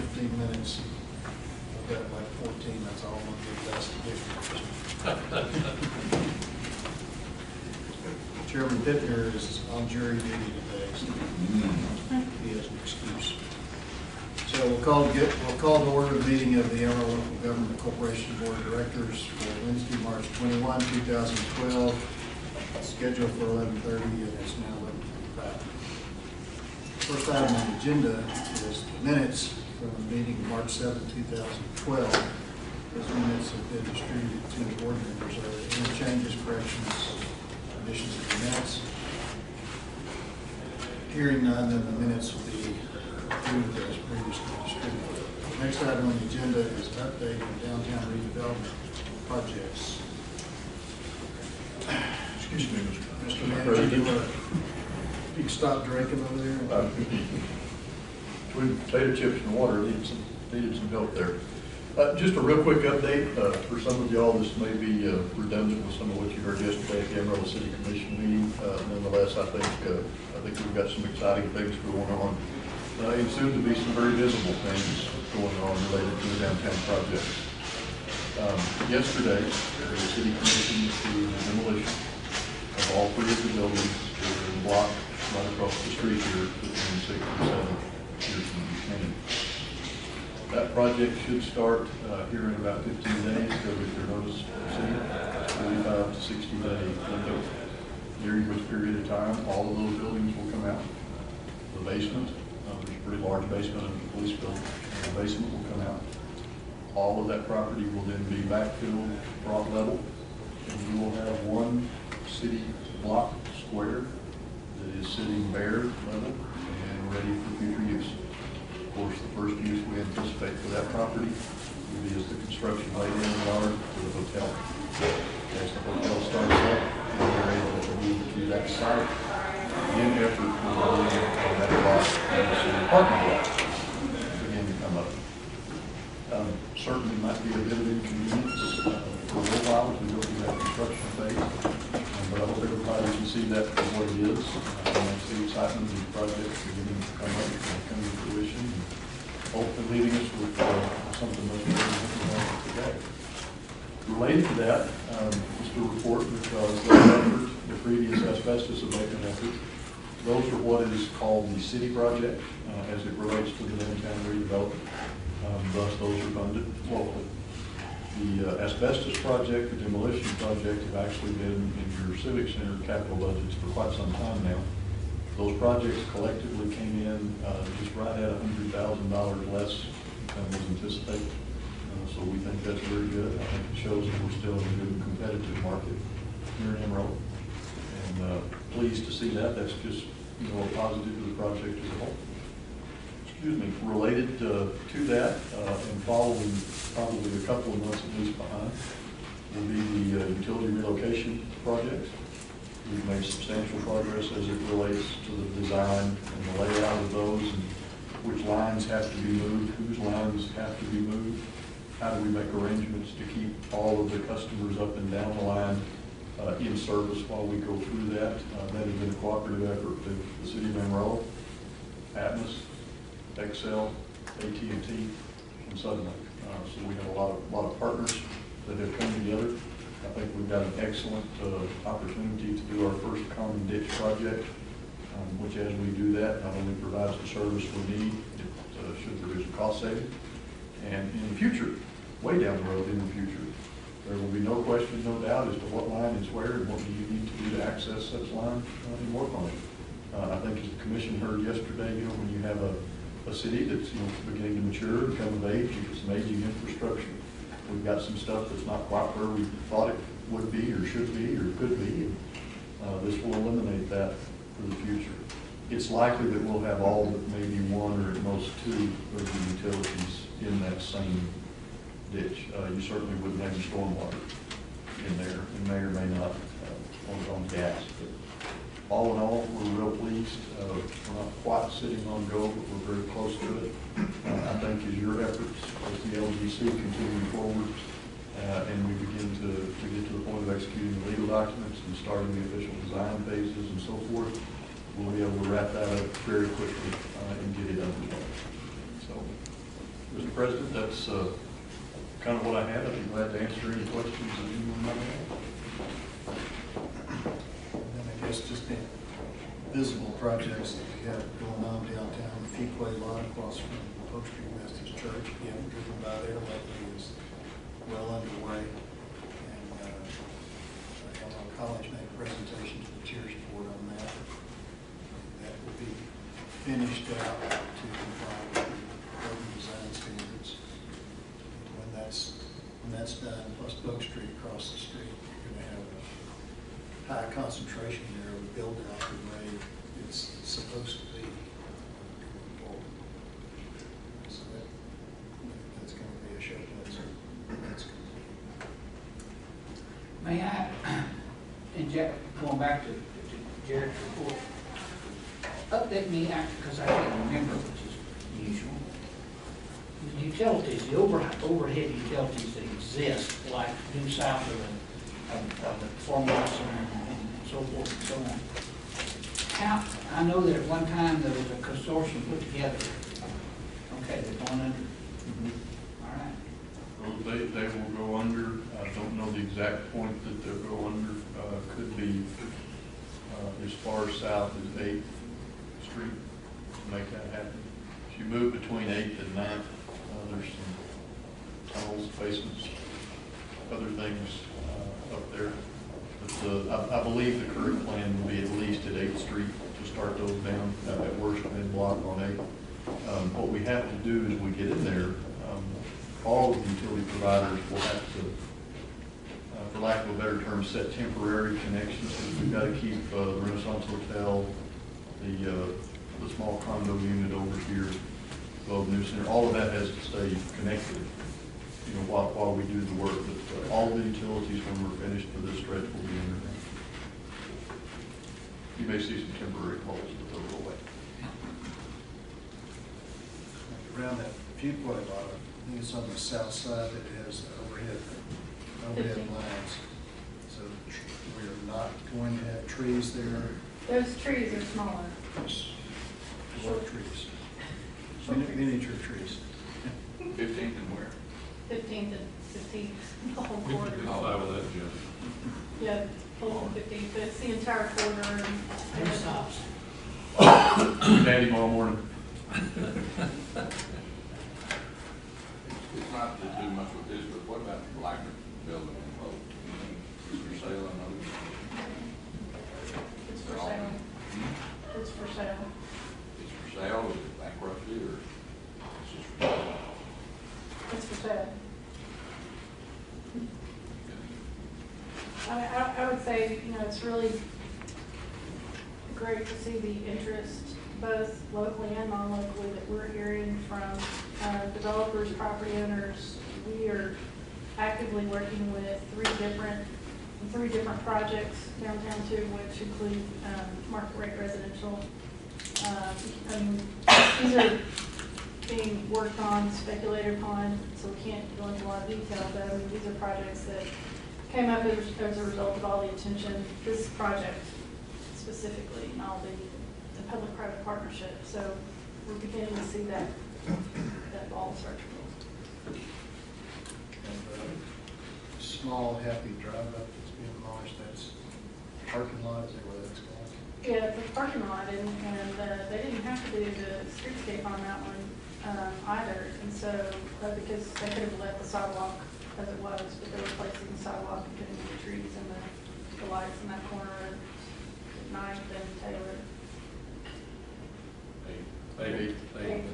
15 minutes. I've got like 14, that's all I'm going to get past the Chairman Pittner is on jury duty today, so he has an excuse. So we'll call to order the meeting of the Amarillo Local Government Corporation Board of Directors for Wednesday, March 21, 2012. Scheduled for 11:30, and it's now 11:55. First item on the agenda is the minutes from the meeting of March 7, 2012. Those minutes have been distributed to the board members. Are there any changes, corrections, additions to the minutes? Hearing none, then the minutes will be approved as previously distributed. Next item on the agenda is an update on downtown redevelopment projects. Excuse me, Mr. Manager, you can stop drinking over there. With potato chips and water, needed some help there. Just a real quick update for some of y'all. This may be redundant with some of what you heard yesterday at the Amarillo City Commission meeting. Nonetheless, I think we've got some exciting things going on, and soon to be some very visible things going on related to the downtown projects. Yesterday, the City Commission approved the demolition of all three of the buildings that are in the block right across the street here between 6 and 7 years from Buchanan. That project should start here in about 15 days. Go with your notice of proceed, 45 to 60 day window, during which period of time all of those buildings will come out. The basement, there's a pretty large basement in the police building, and the basement will come out. All of that property will then be backfilled, brought level, and you will have one city block square that is sitting bare, level, and ready for future use. Of course, the first use we anticipate for that property will be as the construction laid in yard for the hotel. As the hotel starts up, we're able to move to that site. In effort to roll in on that block and the city parking lot begin to come up. Certainly might be a bit of inconvenience for a little while as we go through that construction phase. But I hope everybody can see that for what it is. That's the excitement of the project beginning to come up and come to fruition. And hopefully leaving us with something much better than we have today. Related to that, just a report because the previous asbestos abatement effort, those are what is called the city project as it relates to the downtown redevelopment. Thus, those are funded locally. The asbestos project, the demolition project have actually been in your civic center capital budgets for quite some time now. Those projects collectively came in just right at $100,000 less than was anticipated. So we think that's very good. I think it shows that we're still in a good competitive market here in Amarillo. And pleased to see that. That's just a positive to the project as a whole. Excuse me, related to that and following probably a couple of months at least behind will be the utility relocation projects. We've made substantial progress as it relates to the design and the layout of those and which lines have to be moved, whose lines have to be moved, how do we make arrangements to keep all of the customers up and down the line in service while we go through that. That has been a cooperative effort with the City of Amarillo, Atmos, Excel, AT&T, and Suddenlink. So we have a lot of partners that have come together. I think we've got an excellent opportunity to do our first common ditch project, which as we do that, not only provides the service we need, it should produce a cost saving. And in the future, way down the road in the future, there will be no question, no doubt as to what line is where and what do you need to do to access such line and work on it. I think as the commission heard yesterday, when you have a city that's beginning to mature, become of age, you get some aging infrastructure. We've got some stuff that's not quite where we thought it would be or should be or could be. And, this will eliminate that for the future. It's likely that we'll have all but maybe one or at most two of the utilities in that same ditch. You certainly wouldn't have any stormwater in there. It may or may not on gas. But all in all, we're real pleased. We're not quite sitting on go, but we're very close to it. I think as your efforts as the LGC continue forward and we begin to get to the point of executing the legal documents and starting the official design phases and so forth, we'll be able to wrap that up very quickly and get it underway. So Mr. President, that's kind of what I had. I'd be glad to answer any questions that anyone might have. And I guess just the visible projects that we have going on downtown, the Fuquay lot across from Pope Street Methodist Church, again, driven by there lately, is well underway. And Amarillo College made a presentation to the Cheers Board on that. That will be finished out to comply with the urban design standards. When that's done, plus Pope Street across the street, you're going to have a high concentration there of build out the way it's supposed to be going forward. So that's going to be a showcase. That's good. May I inject, going back to Jared's report, update me after, because I can't remember, which is usual. The utilities, the overhead utilities that exist, like due south of the formula center and so forth and so on. I know that at one time there was a consortium put together. Okay, they're going under. All right. Well, they will go under. I don't know the exact point that they'll go under. Could be as far south as 8th Street to make that happen. If you move between 8th and 9th, there's some tunnels, basements, other things up there. But I believe the current plan will be at least at 8th Street to start those down, at worst mid-block on 8th. What we have to do is we get in there. All of the utility providers will have to, for lack of a better term, set temporary connections. We've got to keep the Renaissance Hotel, the small condo unit over here, Globe News Center, all of that has to stay connected, you know, while we do the work. But all the utilities, when we're finished for this stretch, will be in there. You may see some temporary poles, but they'll go away. Around that Fuquay lot, I think it's on the south side that has overhead lines. So we are not going to have trees there. Those trees are smaller. Short trees. Miniature trees. 15th and where? 15th and 15th, the whole We corridor. can allow that, Jim. Yeah, whole 15th, but it's the entire corridor. There's stops. Daddy tomorrow morning. It's not to do much with this, but what about the Blackman building in Pope? Is for sale, I know? It's for sale. It's for sale. It's for sale, is it bankruptcy, or it's just for sale? It's for sale. I would say, you know, it's really great to see the interest, both locally and non-locally, that we're hearing from developers, property owners. We are actively working with three different projects downtown too, which include market rate residential. These are being worked on, speculated upon, so we can't go into a lot of detail, but I mean, these are projects that came up as a result of all the attention, this project specifically, and all the public-private partnership. So we're beginning to see that ball start to roll. And small, happy drive-up that's being launched, that's parking lot, is that what that's called? Yeah, it's a parking lot, and they didn't have to do the streetscape on that one either, and so, because they could have left the sidewalk as it was, but they were placing the sidewalk and putting the trees and the lights in that corner at 9th and Taylor. Maybe. Eighth.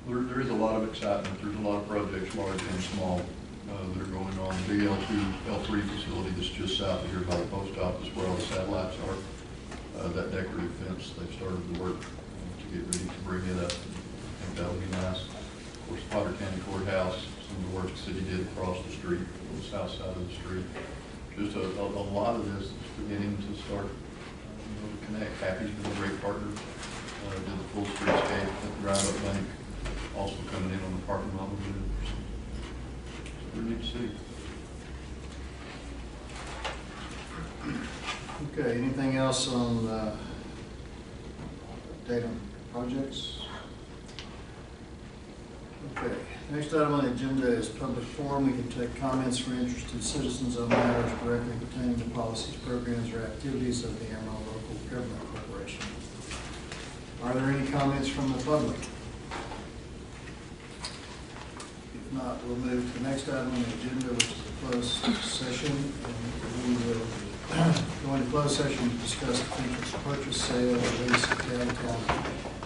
There is a lot of excitement. There's a lot of projects, large and small, that are going on. The big L3 facility that's just south of here by the post office where all the satellites are, that decorative fence, they've started the work to get ready to bring it up. I think that'll be nice. Of course, Potter County Courthouse, some of the work the city did across the street, on the south side of the street. Just a lot of this is beginning to start, connect. Happy's been a great partner. Did the full streetscape at the drive-up bank, also coming in on the parking lot. So we need to see. Okay, anything else on data projects? Okay, next item on the agenda is public forum. We can take comments from interested citizens on matters directly pertaining to policies, programs, or activities of the Amarillo Local Government Corporation. Are there any comments from the public? If not, we'll move to the next item on the agenda, which is a closed session. And we will go into closed session to discuss potential purchase, sale, or lease of downtown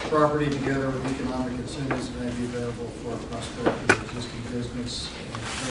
property together with economic incentives that may be available for prosperity of existing business and